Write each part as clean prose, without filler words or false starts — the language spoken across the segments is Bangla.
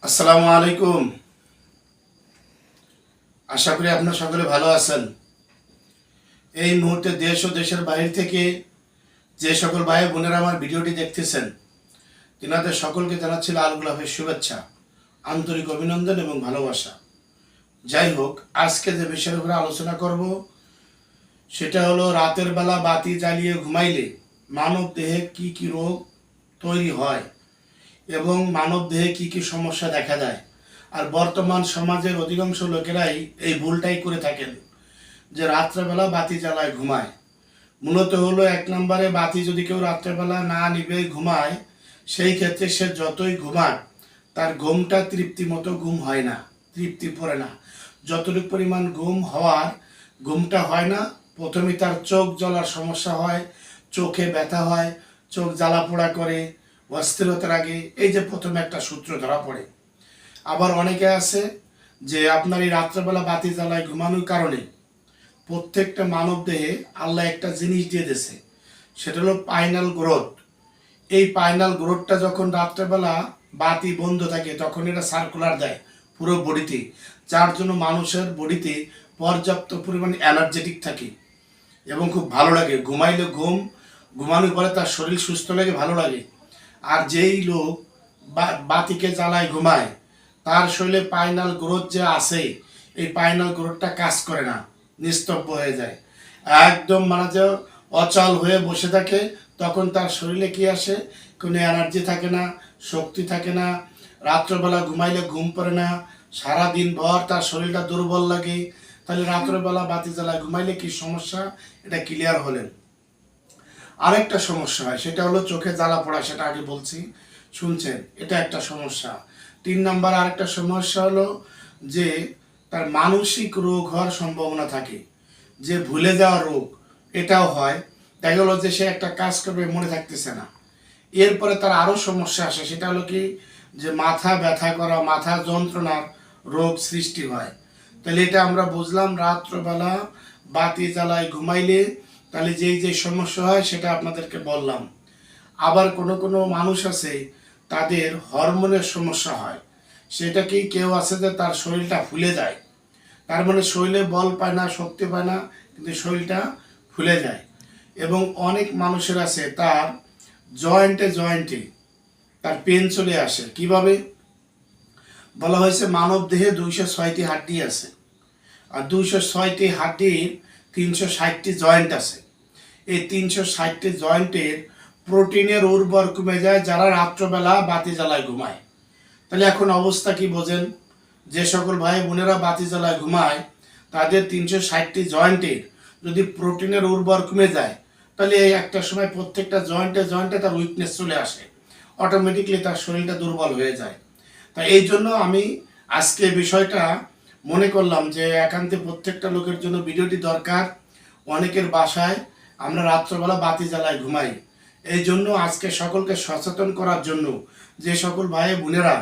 আসসালামু আলাইকুম। আশা করি আপনারা সকলে ভালো আছেন। এই মুহূর্তে দেশ ও দেশের বাইরে থেকে যে সকল ভাই বোনেরা আমার ভিডিওটি দেখতেছেন, তিনাদের সকলকে জানাচ্ছি লাল গোলাপের শুভেচ্ছা, আন্তরিক অভিনন্দন এবং ভালোবাসা। যাই হোক, আজকে যে বিষয়ের উপরে আলোচনা করব সেটা হলো রাতের বেলা বাতি জ্বালিয়ে ঘুমাইলে মানব দেহে কি কি রোগ তৈরি হয় এবং মানব দেহে কি কি সমস্যা দেখা যায়। আর বর্তমান সমাজের অধিকাংশ লোকেরাই এই ভুলটাই করে থাকেন যে রাত্রেবেলা বাতি জ্বালায় ঘুমায়। মূলত হলো এক নম্বরে, বাতি যদি কেউ রাত্রেবেলা না নিবে ঘুমায়, সেই ক্ষেত্রে সে যতই ঘুমাক তার ঘুমটা তৃপ্তি মতো ঘুম হয় না, তৃপ্তি পড়ে না। যতটুকু পরিমাণ ঘুম হওয়ার ঘুমটা হয় না। প্রথমে তার চোখ জ্বলার সমস্যা হয়, চোখে ব্যথা হয়, চোখ জ্বালা পোড়া করে, অস্থিরতার আগে, এই যে প্রথমে একটা সূত্র ধরা পড়ে। আবার অনেকে আছে যে আপনার এই রাত্রেবেলা বাতি জ্বালায় ঘুমানোর কারণে প্রত্যেকটা মানব দেহে আল্লাহ একটা জিনিস দিয়ে দিয়েছে, সেটা হলো পাইনাল গ্রোথ। এই পাইনাল গ্রোথটা যখন রাত্রেবেলা বাতি বন্ধ থাকে তখন এটা সার্কুলার দেয় পুরো বডিতে, যার জন্য মানুষের বডিতে পর্যাপ্ত পরিমাণ এনার্জেটিক থাকে এবং খুব ভালো লাগে। ঘুমাইলে ঘুমানোর পরে তার শরীর সুস্থ লাগে, ভালো লাগে। আর যেই লোক বাতিকে জ্বালায় ঘুমায় তার শরীরে পাইনাল গ্রোথ যে আছে, এই পাইনাল গ্রোথটা কাজ করে না, নিস্তব্ধ হয়ে যায়, একদম মানে যে অচল হয়ে বসে থাকে। তখন তার শরীরে কি আসে, কোনো এনার্জি থাকে না, শক্তি থাকে না। রাত্রবেলা ঘুমাইলে ঘুম পড়ে না, সারাদিন ভর তার শরীরটা দুর্বল লাগে। তাহলে রাত্রবেলা বাতি জ্বালায় ঘুমাইলে কি সমস্যা, এটা ক্লিয়ার হলেন। আরেকটা সমস্যা হয়, সেটা হলো চোখে জ্বালা পড়া, সেটা আগে বলছি, শুনছেন, এটা একটা সমস্যা। 3 নাম্বার আরেকটা সমস্যা হলো যে তার মানসিক রোগ হওয়ার সম্ভাবনা থাকে, যে ভুলে যাওয়ার রোগ, এটাও হয়। দেখা গেলো যে সে একটা কাজ করবে, মনে থাকতেছে না। এরপরে তার আরও সমস্যা আসে, সেটা হলো কি, যে মাথা ব্যথা করা, মাথা যন্ত্রণার রোগ সৃষ্টি হয়। তাহলে এটা আমরা বুঝলাম রাত্রবেলা বাতি জ্বালায় ঘুমাইলে তাহলে যেই যে সমস্যা হয় সেটা আপনাদেরকে বললাম। আবার কোনো কোনো মানুষ আছে তাদের হরমোনের সমস্যা হয়। সেটা কি, কেউ আছে যে তার শরীরটা ফুলে যায়, তার মানে শরীরে বল পায় না, শক্তি পায় না, কিন্তু শরীরটা ফুলে যায়। এবং অনেক মানুষের আছে তার জয়েন্টে জয়েন্টে তার পেন চলে আসে। কিভাবে? বলা হয়েছে মানব দেহে 206টি হাড্ডি আছে, আর 206টি হাড্ডির 360টি জয়েন্ট আছে। এই 360টি জয়েন্টের প্রোটিনের উর্বর কমে যায় যারা রাত্রবেলা বাতি জ্বালায় ঘুমায়। তাহলে এখন অবস্থা কি বোঝেন, যে সকল ভাই বোনেরা বাতি জ্বালায় ঘুমায় তাদের 360টি জয়েন্টের যদি প্রোটিনের উর্বর কমে যায়, তাহলে এই একটা সময় প্রত্যেকটা জয়েন্টে জয়েন্টে তার উইকনেস চলে আসে, অটোমেটিকলি তার শরীরটা দুর্বল হয়ে যায়। তাই এই জন্য আমি আজকে বিষয়টা মনে করলাম যে একান্তে প্রত্যেকটা লোকের জন্য ভিডিওটি দরকার। অনেকের বাসায় আমরা রাত্রবেলা বাতি জ্বালায় ঘুমাই, এই জন্য আজকে সকলকে সচেতন করার জন্য, যে সকল ভাই বোনেরা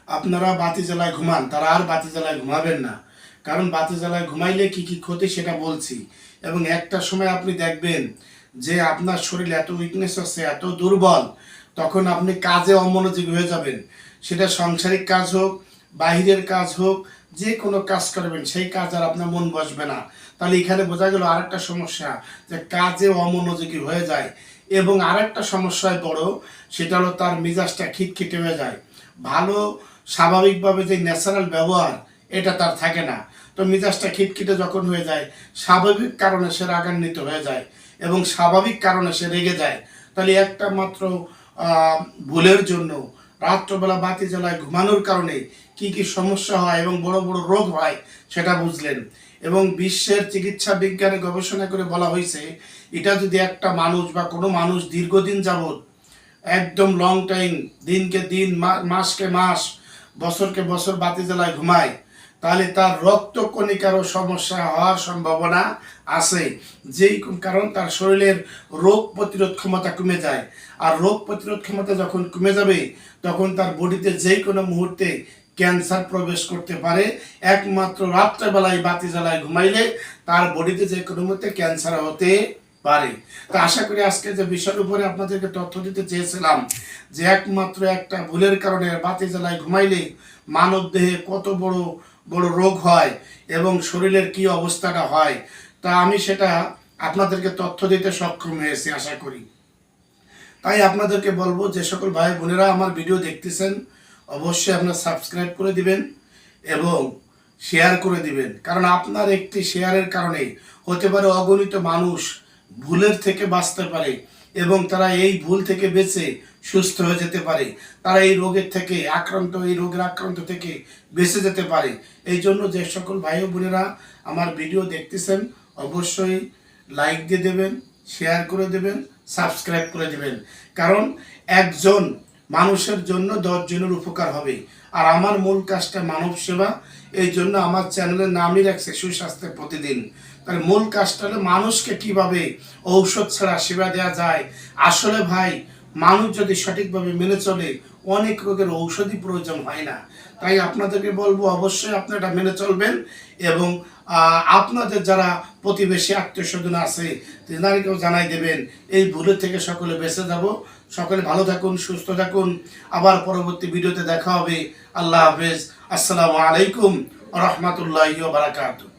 আপনারা বাতি জ্বালায় ঘুমান তারা আর বাতি জ্বালায় ঘুমাবেন না। কারণ বাতি জ্বালায় ঘুমাইলে কি কি ক্ষতি সেটা বলছি। এবং একটা সময় আপনি দেখবেন যে আপনার শরীর এত উইকনেস আছে, এত দুর্বল, তখন আপনি কাজে অমনোযোগী হয়ে যাবেন। সেটা সাংসারিক কাজ হোক, বাহিরের কাজ হোক, যে কোনো কাজ করবেন সেই কাজ আর আপনার মন বসবে না। তাহলে এখানে বোঝা গেল আরেকটা সমস্যা, যে কাজে অমনোযোগী হয়ে যায়। এবং আরেকটা সমস্যায় বড়, সেটা হলো তার মেজাজটা খিটখিটে হয়ে যায়। ভালো স্বাভাবিকভাবে যে ন্যাচারাল ব্যবহার এটা তার থাকে না। তো মেজাজটা খিটখিটে যখন হয়ে যায়, স্বাভাবিক কারণে সে রাগান্বিত হয়ে যায় এবং স্বাভাবিক কারণে সে রেগে যায়। তাহলে একটা মাত্র ভুলের জন্য রাত্রবেলা বাতি জ্বালায় ঘুমানোর কারণে কি কি সমস্যা হয় এবং বড় বড় রোগ হয় সেটা বুঝলেন। এবং বিশ্বের চিকিৎসা বিজ্ঞানে গবেষণা করে বলা হয়েছে, এটা যদি একটা মানুষ বা কোনো মানুষ দীর্ঘদিন যাবৎ একদম লং টাইম, দিনকে দিন, মাসকে মাস, বছরকে বছর বাতি জ্বালায় ঘুমায়, তাহলে তার রক্তকণিকারও সমস্যা হওয়ার সম্ভাবনা আছে। যেই কারণ তার শরীরের রোগ প্রতিরোধ ক্ষমতা কমে যায়। আর রোগ প্রতিরোধ ক্ষমতা যখন কমে যাবে তখন তার বডিতে যেই কোনো মুহূর্তে ক্যান্সার প্রবেশ করতে পারে। একমাত্র রাত্রেবেলায় বাতি জ্বালায় ঘুমাইলে তার বডিতে যে কোনো মুহূর্তে ক্যান্সার হতে পারে। তো আশা করি আজকে যে বিষয়ের উপরে আপনাদেরকে তথ্য দিতে চেয়েছিলাম যে একমাত্র একটা ভুলের কারণে বাতি জ্বালায় ঘুমাইলে মানব দেহে কত বড় বড় রোগ হয় এবং শরীরের কি অবস্থাটা হয়, তা আমি সেটা আপনাদেরকে তথ্য দিতে সক্ষম হয়েছি আশা করি। তাই আপনাদেরকে বলবো, যে সকল ভাই বোনেরা আমার ভিডিও দেখতেছেন অবশ্যই আপনারা সাবস্ক্রাইব করে দিবেন এবং শেয়ার করে দিবেন, কারণ আপনার একটি শেয়ারের কারণে হতে পারে অগণিত মানুষ ভুলের থেকে বাঁচতে পারে এবং তারা এই ভুল থেকে বেঁচে সুস্থ হয়ে যেতে পারে, তারা এই রোগের থেকে এই রোগের আক্রান্ত থেকে বেঁচে যেতে পারে। এই জন্য যে সকল ভাই বোনেরা আমার ভিডিও দেখতেছেন অবশ্যই লাইক দিয়ে দেবেন, শেয়ার করে দেবেন, সাবস্ক্রাইব করে দেবেন, কারণ একজন মানুষের জন্য 10 জনের উপকার হবে। আর আমার মূল কাজটা মানব সেবা, এই জন্য আমার চ্যানেলের নামই রাখছে সুস্বাস্থ্যের প্রতিদিন। তার মূল কাজটা হলো মানুষকে কিভাবে ঔষধ ছাড়া সেবা দেওয়া যায়। আসলে ভাই, মানুষ যদি সঠিকভাবে মেনে চলে অনেক রোগের ঔষধই প্রয়োজন হয় না। তাই আপনাদেরকে বলবো অবশ্যই আপনারা এটা মেনে চলবেন এবং আপনাদের যারা প্রতিবেশী আত্মীয় স্বজন আছে তেনাদেরকেও জানাই দেবেন। এই ভুলের থেকে সকলে বেঁচে যাব। সকলে ভালো থাকুন, সুস্থ থাকুন। আবার পরবর্তী ভিডিওতে দেখা হবে। আল্লাহ হাফেজ। আসসালামু আলাইকুম ওয়া রাহমাতুল্লাহি ওয়া বারাকাতুহু।